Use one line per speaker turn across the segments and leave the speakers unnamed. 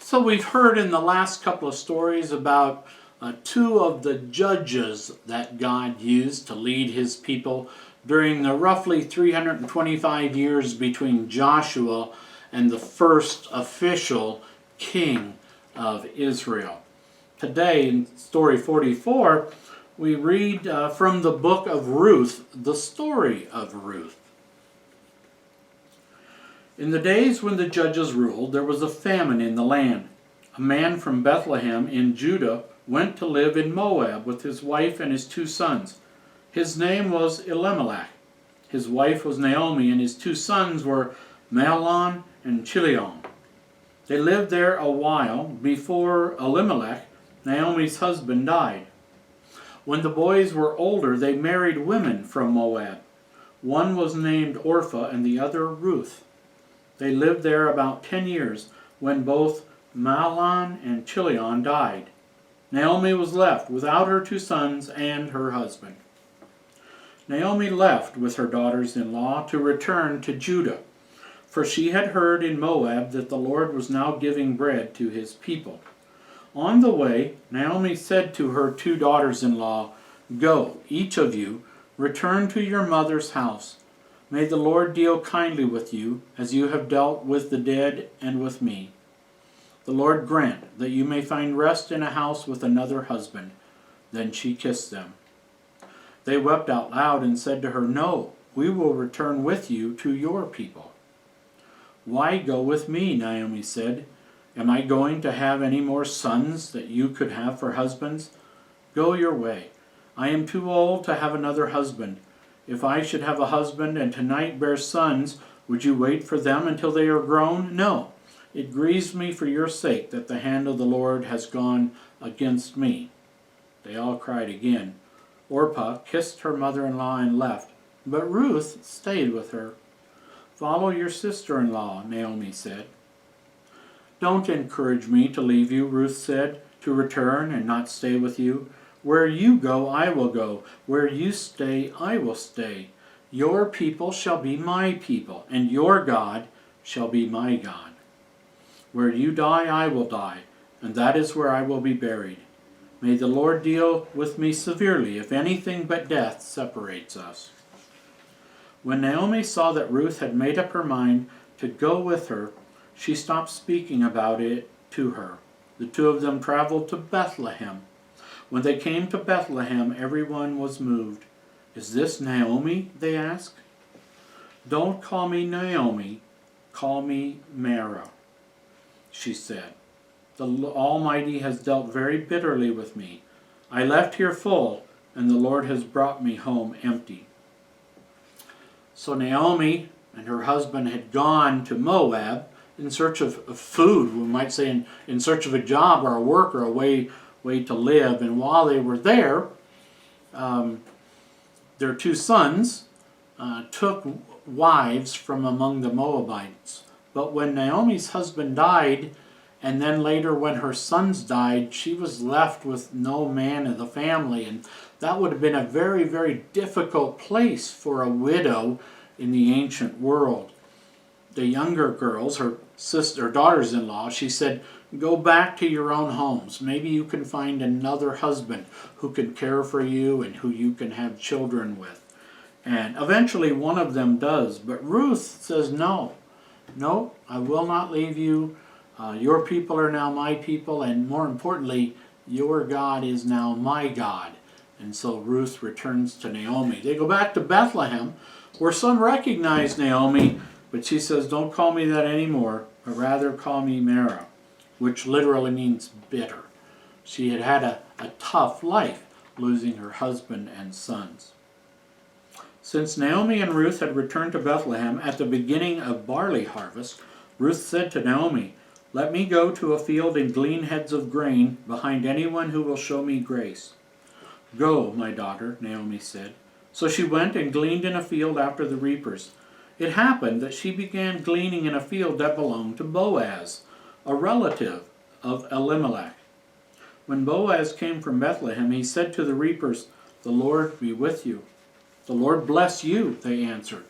So we've heard in the last couple of stories about two of the judges that God used to lead his people during the roughly 325 years between Joshua and the first official king of Israel. Today, in story 44, we read from the book of Ruth, the story of Ruth. In the days when the judges ruled, there was a famine in the land. A man from Bethlehem in Judah went to live in Moab with his wife and his 2 sons. His name was Elimelech. His wife was Naomi, and his 2 sons were Mahlon and Chilion. They lived there a while before Elimelech, Naomi's husband, died. When the boys were older, they married women from Moab. One was named Orpah and the other Ruth. They lived there about 10 years when both Mahlon and Chilion died. Naomi was left without her 2 sons and her husband. Naomi left with her daughters-in-law to return to Judah, for she had heard in Moab that the Lord was now giving bread to his people. On the way, Naomi said to her 2 daughters-in-law, "Go, each of you, return to your mother's house. May the Lord deal kindly with you, as you have dealt with the dead and with me. The Lord grant that you may find rest in a house with another husband." Then she kissed them. They wept out loud and said to her, "No, we will return with you to your people." "Why go with me?" Naomi said. "Am I going to have any more sons that you could have for husbands? Go your way. I am too old to have another husband. If I should have a husband and tonight bear sons, would you wait for them until they are grown? No. It grieves me for your sake that the hand of the Lord has gone against me." They all cried again. Orpah kissed her mother-in-law and left, but Ruth stayed with her. "Follow your sister-in-law," Naomi said. "Don't encourage me to leave you," Ruth said, "to return and not stay with you. Where you go, I will go. Where you stay, I will stay. Your people shall be my people, and your God shall be my God. Where you die, I will die, and that is where I will be buried. May the Lord deal with me severely if anything but death separates us." When Naomi saw that Ruth had made up her mind to go with her, she stopped speaking about it to her. The 2 of them traveled to Bethlehem. When they came to Bethlehem, everyone was moved. "Is this Naomi?" they asked. "Don't call me Naomi, call me Mara," she said. "The Almighty has dealt very bitterly with me. I left here full, and the Lord has brought me home empty." So Naomi and her husband had gone to Moab in search of food, we might say in search of a job or a work or a way to live. And while they were there, their 2 sons took wives from among the Moabites. But when Naomi's husband died, and then later when her sons died, she was left with no man of the family. And that would have been a very, very difficult place for a widow in the ancient world. The younger girls, her daughters-in-law, she said, "Go back to your own homes. Maybe you can find another husband who can care for you and who you can have children with." And eventually one of them does. But Ruth says, "No, I will not leave you. Your people are now my people, and more importantly, your God is now my God." And so Ruth returns to Naomi. They go back to Bethlehem, where some recognize Naomi, but she says, "Don't call me that anymore, but rather call me Mara," which literally means bitter. She had had a tough life, losing her husband and sons. Since Naomi and Ruth had returned to Bethlehem at the beginning of barley harvest, Ruth said to Naomi, "Let me go to a field and glean heads of grain behind anyone who will show me grace." "Go, my daughter," Naomi said. So she went and gleaned in a field after the reapers. It happened that she began gleaning in a field that belonged to Boaz, a relative of Elimelech. When Boaz came from Bethlehem, he said to the reapers, "The Lord be with you." "The Lord bless you," they answered.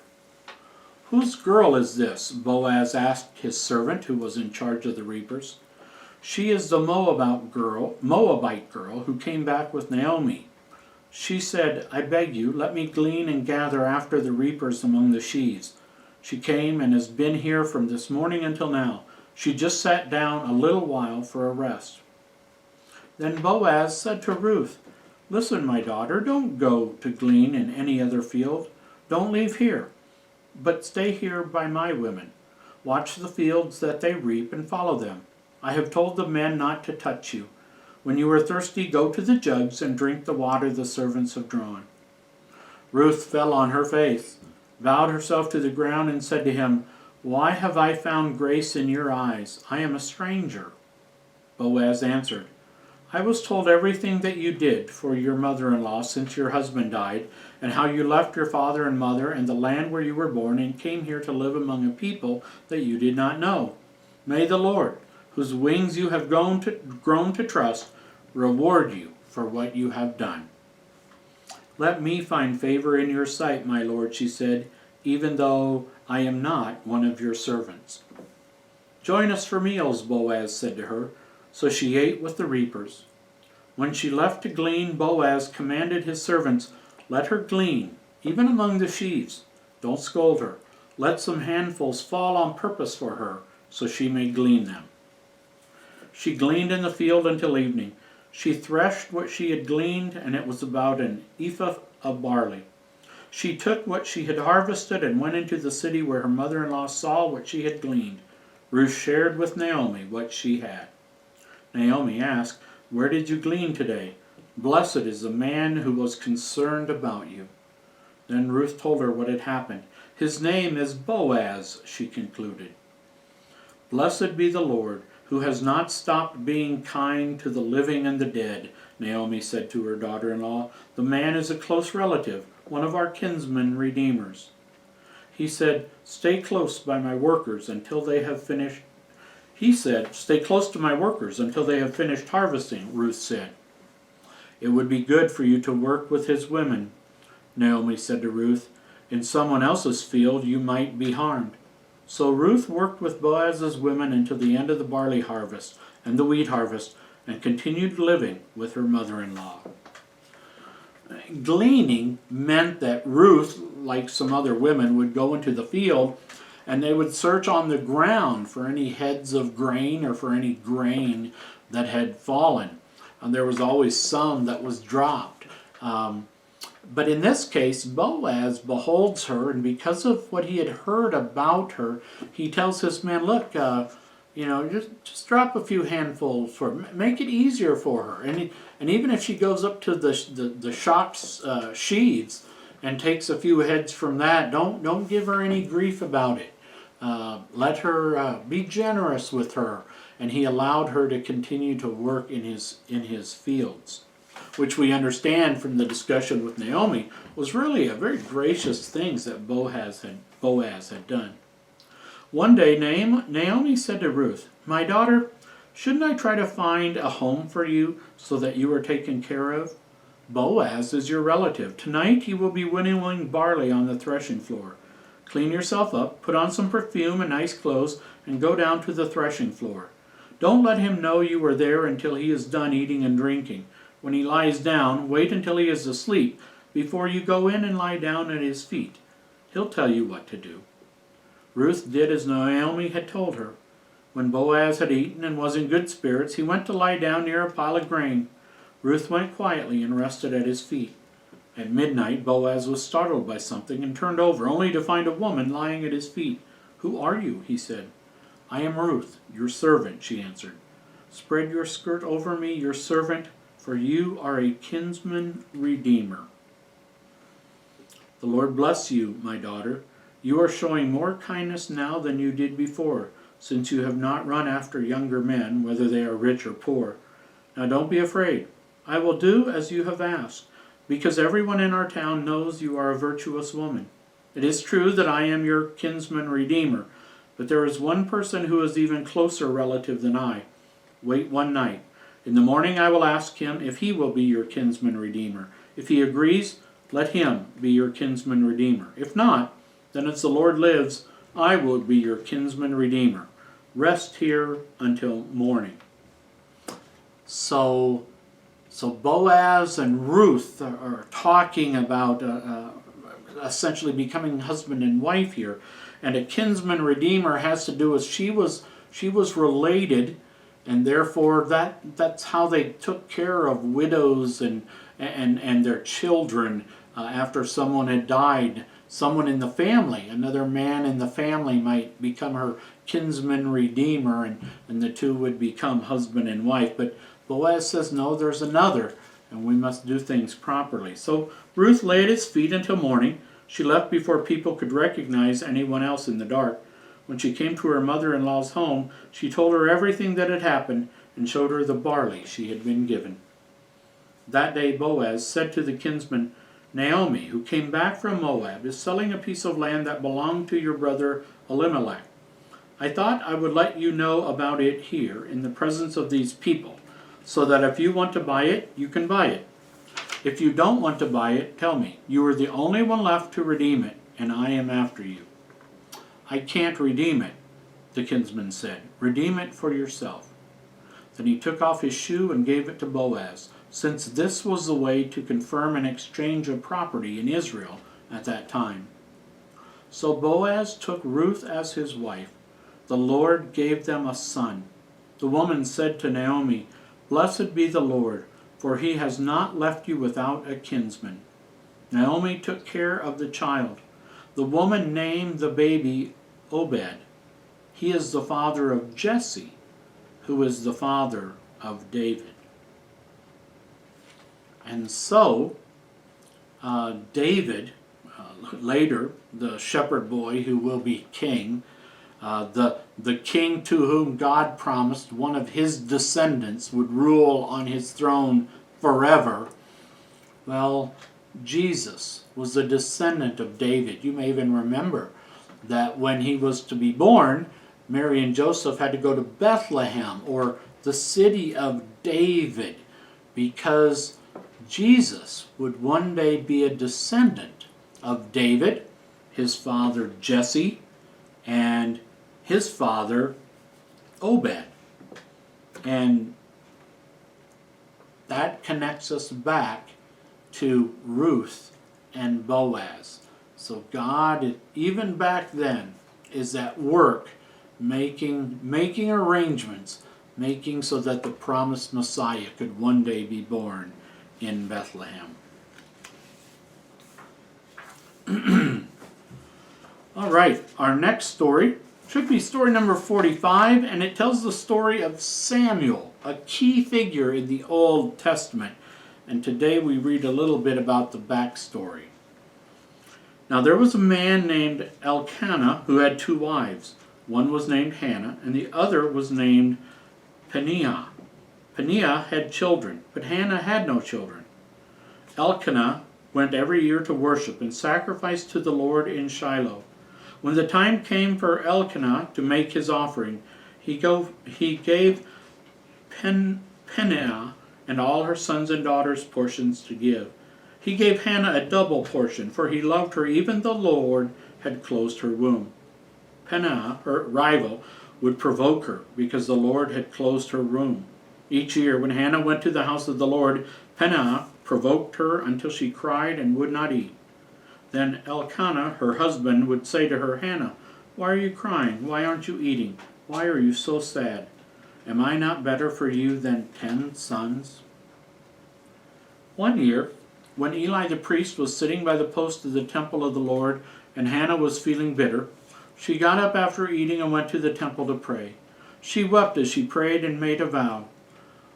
"Whose girl is this?" Boaz asked his servant who was in charge of the reapers. She is the Moabite girl who came back with Naomi. She said, I beg you, let me glean and gather after the reapers among the sheaves. She came and has been here from this morning until now. She just sat down a little while for a rest. Then Boaz said to Ruth, Listen, my daughter, don't go to glean in any other field. Don't leave here, but stay here by my women. Watch the fields that they reap and follow them. I have told the men not to touch you. When you are thirsty, go to the jugs and drink the water the servants have drawn. Ruth fell on her face, bowed herself to the ground, and said to him, Why have I found grace in your eyes? I am a stranger. Boaz answered, I was told everything that you did for your mother-in-law since your husband died, and how you left your father and mother and the land where you were born and came here to live among a people that you did not know. May the Lord, whose wings you have grown to trust, reward you for what you have done. Let me find favor in your sight, my lord, she said, even though I am not one of your servants. Join us for meals, Boaz said to her. So she ate with the reapers. When she left to glean, Boaz commanded his servants, Let her glean, even among the sheaves. Don't scold her. Let some handfuls fall on purpose for her, so she may glean them. She gleaned in the field until evening. She threshed what she had gleaned, and it was about an ephah of barley. She took what she had harvested and went into the city where her mother-in-law saw what she had gleaned. Ruth shared with Naomi what she had. Naomi asked, Where did you glean today? Blessed is the man who was concerned about you. Then Ruth told her what had happened. His name is Boaz, she concluded. Blessed be the Lord, who has not stopped being kind to the living and the dead, Naomi said to her daughter-in-law. The man is a close relative, one of our kinsman redeemers. He said, Stay close to my workers until they have finished harvesting, Ruth said. It would be good for you to work with his women, Naomi said to Ruth. In someone else's field you might be harmed. So Ruth worked with Boaz's women until the end of the barley harvest and the wheat harvest, and continued living with her mother-in-law. Gleaning meant that Ruth, like some other women, would go into the field and they would search on the ground for any heads of grain or for any grain that had fallen. And there was always some that was dropped. But in this case, Boaz beholds her, and because of what he had heard about her, he tells his man, look, just drop a few handfuls for her. Make it easier for her. And even if she goes up to the shocked sheaves and takes a few heads from that, don't give her any grief about it. Let her be generous with her. And he allowed her to continue to work in his fields, which we understand from the discussion with Naomi was really a very gracious thing that Boaz had done. One day Naomi said to Ruth, My daughter, shouldn't I try to find a home for you so that you are taken care of? Boaz is your relative. Tonight he will be winnowing barley on the threshing floor. Clean yourself up, put on some perfume and nice clothes, and go down to the threshing floor. Don't let him know you are there until he is done eating and drinking. When he lies down, wait until he is asleep before you go in and lie down at his feet. He'll tell you what to do. Ruth did as Naomi had told her. When Boaz had eaten and was in good spirits, he went to lie down near a pile of grain. Ruth went quietly and rested at his feet. At midnight, Boaz was startled by something and turned over, only to find a woman lying at his feet. Who are you? He said. I am Ruth, your servant, she answered. Spread your skirt over me, your servant, for you are a kinsman redeemer. The Lord bless you, my daughter. You are showing more kindness now than you did before, since you have not run after younger men, whether they are rich or poor. Now don't be afraid. I will do as you have asked, because everyone in our town knows you are a virtuous woman. It is true that I am your kinsman redeemer, but there is one person who is even closer relative than I. Wait one night. In the morning I will ask him if he will be your kinsman redeemer. If he agrees, let him be your kinsman redeemer. If not, then as the Lord lives, I will be your kinsman redeemer. Rest here until morning. So Boaz and Ruth are talking about essentially becoming husband and wife here. And a kinsman redeemer has to do with she was related, and therefore that's how they took care of widows and their children after someone had died. Someone in the family, another man in the family, might become her kinsman redeemer, and the two would become husband and wife. But Boaz says, no, there's another, and we must do things properly. So Ruth lay at his feet until morning. She left before people could recognize anyone else in the dark. When she came to her mother-in-law's home, she told her everything that had happened and showed her the barley she had been given. That day Boaz said to the kinsman, Naomi, who came back from Moab, is selling a piece of land that belonged to your brother Elimelech. I thought I would let you know about it here in the presence of these people, so that if you want to buy it, you can buy it. If you don't want to buy it, tell me. You are the only one left to redeem it, and I am after you. I can't redeem it, the kinsman said. Redeem it for yourself. Then he took off his shoe and gave it to Boaz, since this was the way to confirm an exchange of property in Israel at that time. So Boaz took Ruth as his wife. The Lord gave them a son. The woman said to Naomi, Blessed be the Lord, for he has not left you without a kinsman. Naomi took care of the child. The woman named the baby Obed. He is the father of Jesse, who is the father of David. And so, David, later the shepherd boy who will be king, the king to whom God promised one of his descendants would rule on his throne forever. Well, Jesus was a descendant of David. You may even remember that when he was to be born, Mary and Joseph had to go to Bethlehem, or the city of David, because Jesus would one day be a descendant of David, his father Jesse, and his father Obed. And that connects us back to Ruth and Boaz. So God, even back then, is at work making arrangements, making so that the promised Messiah could one day be born in Bethlehem. All right, our next story should be story number 45, and it tells the story of Samuel, a key figure in the Old Testament. And today we read a little bit about the backstory. Now there was a man named Elkanah who had two wives. One was named Hannah, and the other was named Peninnah. Peninnah had children, but Hannah had no children. Elkanah went every year to worship and sacrifice to the Lord in Shiloh. When the time came for Elkanah to make his offering, he gave Peninnah and all her sons and daughters portions to give. He gave Hannah a double portion, for he loved her even though the Lord had closed her womb. Peninnah, her rival, would provoke her because the Lord had closed her womb. Each year when Hannah went to the house of the Lord, Peninnah provoked her until she cried and would not eat. Then Elkanah, her husband, would say to her, Hannah, why are you crying? Why aren't you eating? Why are you so sad? Am I not better for you than 10 sons? One year, when Eli the priest was sitting by the post of the temple of the Lord, and Hannah was feeling bitter, she got up after eating and went to the temple to pray. She wept as she prayed and made a vow.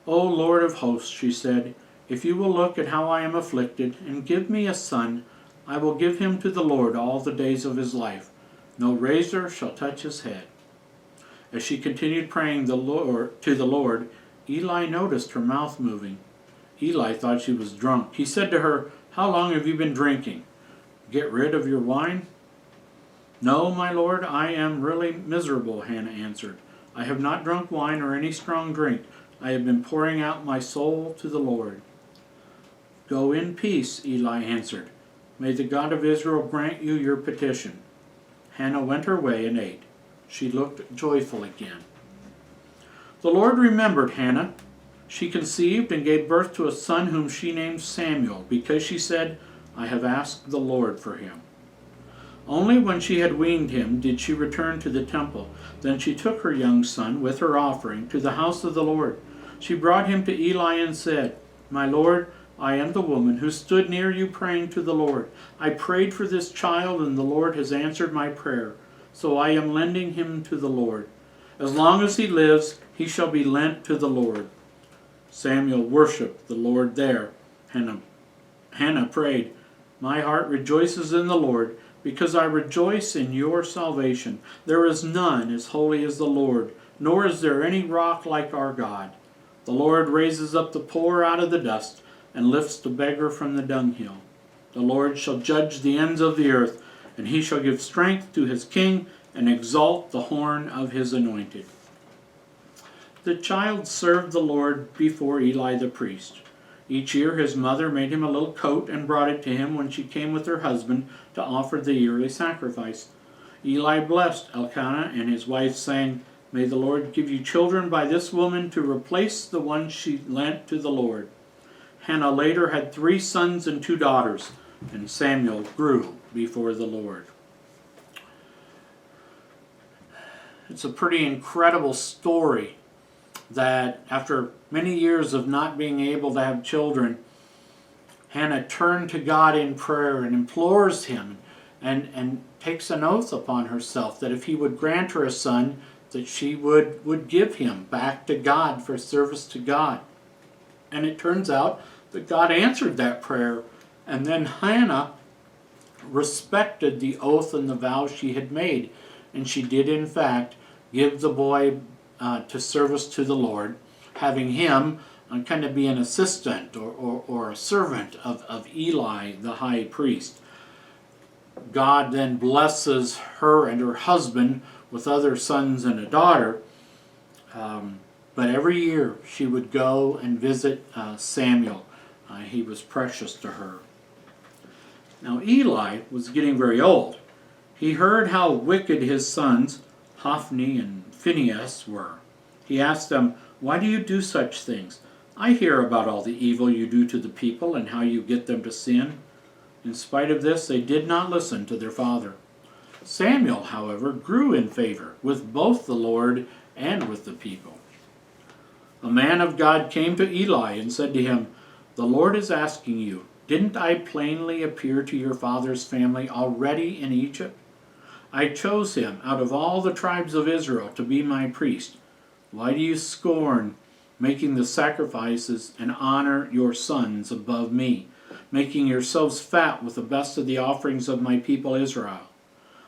O Lord of hosts, she said, if you will look at how I am afflicted, and give me a son, I will give him to the Lord all the days of his life. No razor shall touch his head. As she continued praying to the Lord, Eli noticed her mouth moving. Eli thought she was drunk. He said to her, How long have you been drinking? Get rid of your wine? No, my Lord, I am really miserable, Hannah answered. I have not drunk wine or any strong drink. I have been pouring out my soul to the Lord. Go in peace, Eli answered. May the God of Israel grant you your petition. Hannah went her way and ate. She looked joyful again. The Lord remembered Hannah. She conceived and gave birth to a son whom she named Samuel, because she said, I have asked the Lord for him. Only when she had weaned him did she return to the temple. Then she took her young son with her offering to the house of the Lord. She brought him to Eli and said, My Lord, I am the woman who stood near you praying to the Lord. I prayed for this child, and the Lord has answered my prayer. So I am lending him to the Lord. As long as he lives, he shall be lent to the Lord. Samuel worshipped the Lord there. Hannah prayed, My heart rejoices in the Lord, because I rejoice in your salvation. There is none as holy as the Lord, nor is there any rock like our God. The Lord raises up the poor out of the dust, and lifts the beggar from the dunghill. The Lord shall judge the ends of the earth, and he shall give strength to his king, and exalt the horn of his anointed. The child served the Lord before Eli the priest. Each year his mother made him a little coat and brought it to him when she came with her husband to offer the yearly sacrifice. Eli blessed Elkanah and his wife, saying, May the Lord give you children by this woman to replace the one she lent to the Lord. Hannah later had 3 sons and 2 daughters, and Samuel grew before the Lord. It's a pretty incredible story that after many years of not being able to have children, Hannah turned to God in prayer and implores him and takes an oath upon herself that if he would grant her a son, that she would give him back to God for service to God. And it turns out that God answered that prayer, and then Hannah respected the oath and the vow she had made, and she did in fact give the boy to service to the Lord, having him kind of be an assistant or a servant of Eli the high priest. God then blesses her and her husband with other sons and a daughter, but every year she would go and visit Samuel. He was precious to her. Now Eli was getting very old. He heard how wicked his sons, Hophni and Phinehas, were. He asked them, Why do you do such things? I hear about all the evil you do to the people and how you get them to sin. In spite of this, they did not listen to their father. Samuel, however, grew in favor with both the Lord and with the people. A man of God came to Eli and said to him, The Lord is asking you, didn't I plainly appear to your father's family already in Egypt? I chose him out of all the tribes of Israel to be my priest. Why do you scorn making the sacrifices and honor your sons above me, making yourselves fat with the best of the offerings of my people Israel?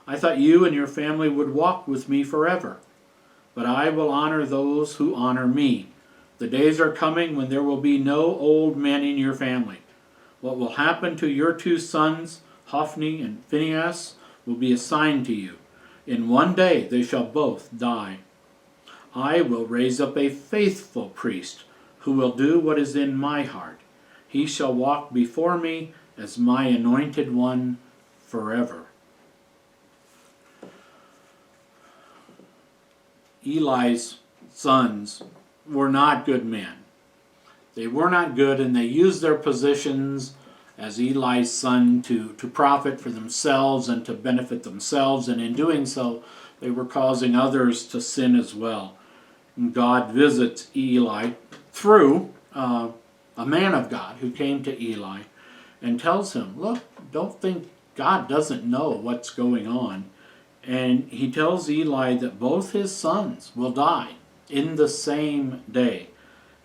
I thought you and your family would walk with me forever. But I will honor those who honor me. The days are coming when there will be no old men in your family. What will happen to your 2 sons, Hophni and Phinehas, will be assigned to you. In one day they shall both die. I will raise up a faithful priest who will do what is in my heart. He shall walk before me as my anointed one forever. Eli's sons were not good men. They were not good, and they used their positions as Eli's son to profit for themselves and to benefit themselves, and in doing so, they were causing others to sin as well. And God visits Eli through a man of God who came to Eli and tells him, look, don't think God doesn't know what's going on. And he tells Eli that both his sons will die in the same day.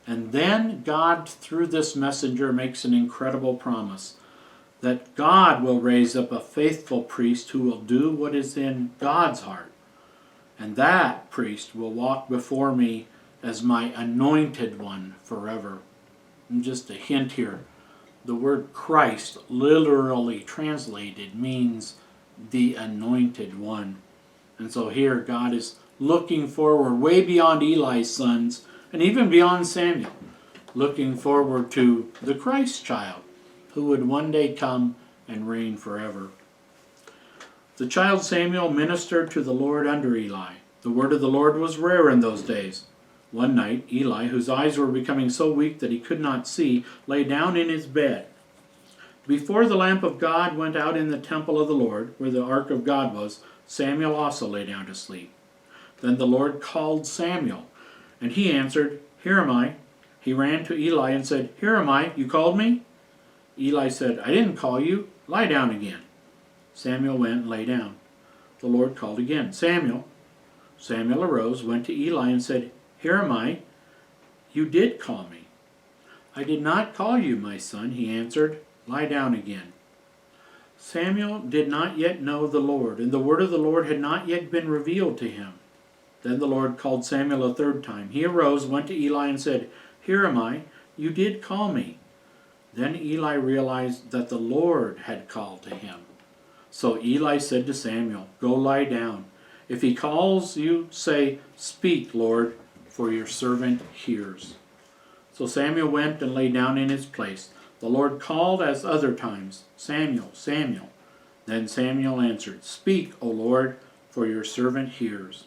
And then God, through this messenger, makes an incredible promise that God will raise up a faithful priest who will do what is in God's heart. And that priest will walk before me as my anointed one forever. And just a hint here, the word Christ, literally translated, means the anointed one. And so here God is looking forward way beyond Eli's sons and even beyond Samuel, looking forward to the Christ child who would one day come and reign forever. The child Samuel ministered to the Lord under Eli. The word of the Lord was rare in those days. One night, Eli, whose eyes were becoming so weak that he could not see, lay down in his bed. Before the lamp of God went out in the temple of the Lord, where the ark of God was, Samuel also lay down to sleep. Then the Lord called Samuel, and he answered, "Here am I." He ran to Eli and said, "Here am I, you called me?" Eli said, "I didn't call you. Lie down again." Samuel went and lay down. The Lord called again, "Samuel." Samuel arose, went to Eli and said, "Here am I. You did call me." "I did not call you, my son," he answered. "Lie down again." Samuel did not yet know the Lord, and the word of the Lord had not yet been revealed to him. Then the Lord called Samuel a third time. He arose, went to Eli and said, "Here am I. You did call me." Then Eli realized that the Lord had called to him. So Eli said to Samuel, "Go lie down. If he calls you, say, 'Speak, Lord, for your servant hears.'" So Samuel went and lay down in his place. The Lord called as other times, "Samuel, Samuel." Then Samuel answered, "Speak, O Lord, for your servant hears."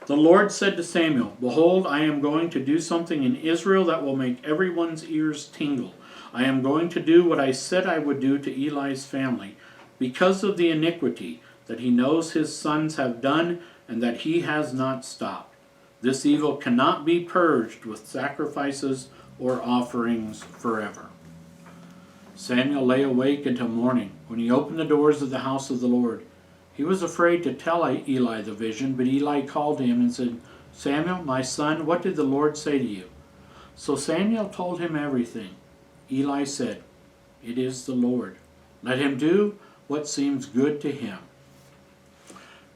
The Lord said to Samuel, "Behold, I am going to do something in Israel that will make everyone's ears tingle. I am going to do what I said I would do to Eli's family, because of the iniquity that he knows his sons have done and that he has not stopped. This evil cannot be purged with sacrifices or offerings forever." Samuel lay awake until morning, when he opened the doors of the house of the Lord. He was afraid to tell Eli the vision, but Eli called to him and said, "Samuel, my son, what did the Lord say to you?" So Samuel told him everything. Eli said, "It is the Lord. Let him do what seems good to him."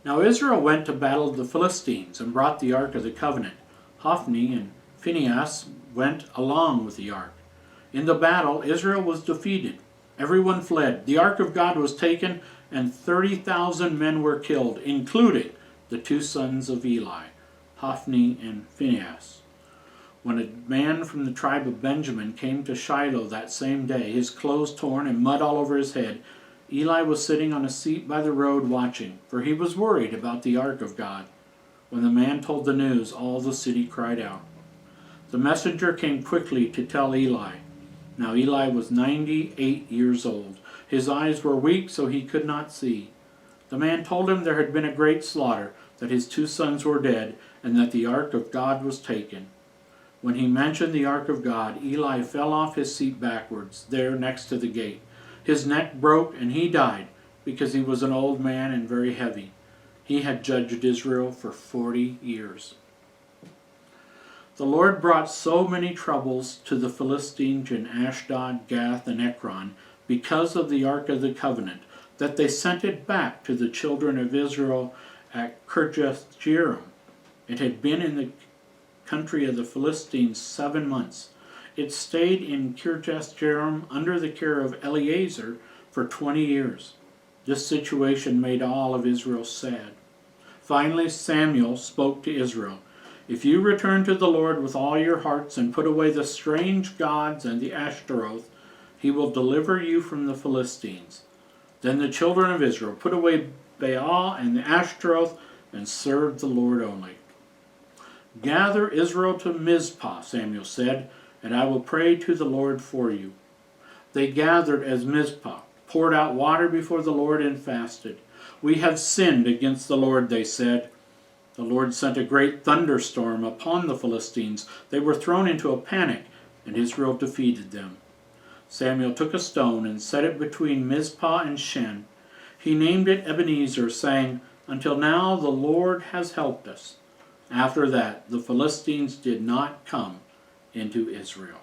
Now Israel went to battle the Philistines and brought the ark of the covenant. Hophni and Phinehas went along with the ark. In the battle, Israel was defeated. Everyone fled. The ark of God was taken, and 30,000 men were killed, including the two sons of Eli, Hophni and Phinehas. When a man from the tribe of Benjamin came to Shiloh that same day, his clothes torn and mud all over his head, Eli was sitting on a seat by the road watching, for he was worried about the ark of God. When the man told the news, all the city cried out. The messenger came quickly to tell Eli. Now Eli was 98 years old. His eyes were weak, so he could not see. The man told him there had been a great slaughter, that his two sons were dead, and that the ark of God was taken. When he mentioned the ark of God, Eli fell off his seat backwards, there next to the gate. His neck broke, and he died, because he was an old man and very heavy. He had judged Israel for 40 years. The Lord brought so many troubles to the Philistines in Ashdod, Gath, and Ekron because of the Ark of the Covenant, that they sent it back to the children of Israel at Kirjath-jearim. It had been in the country of the Philistines 7 months. It stayed in Kirjath-jearim under the care of Eleazar for 20 years. This situation made all of Israel sad. Finally, Samuel spoke to Israel. "If you return to the Lord with all your hearts and put away the strange gods and the Ashtaroth, he will deliver you from the Philistines." Then the children of Israel put away Baal and the Ashtaroth and served the Lord only. "Gather Israel to Mizpah," Samuel said, "and I will pray to the Lord for you." They gathered as Mizpah, poured out water before the Lord, and fasted. "We have sinned against the Lord," they said. The Lord sent a great thunderstorm upon the Philistines. They were thrown into a panic, and Israel defeated them. Samuel took a stone and set it between Mizpah and Shen. He named it Ebenezer, saying, "Until now the Lord has helped us." After that, the Philistines did not come into Israel.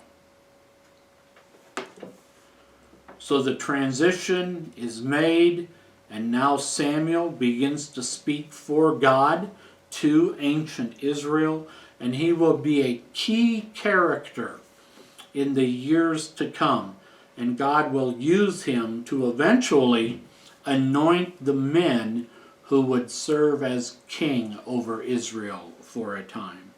So the transition is made, and now Samuel begins to speak for God to ancient Israel, and he will be a key character in the years to come, and God will use him to eventually anoint the men who would serve as king over Israel for a time.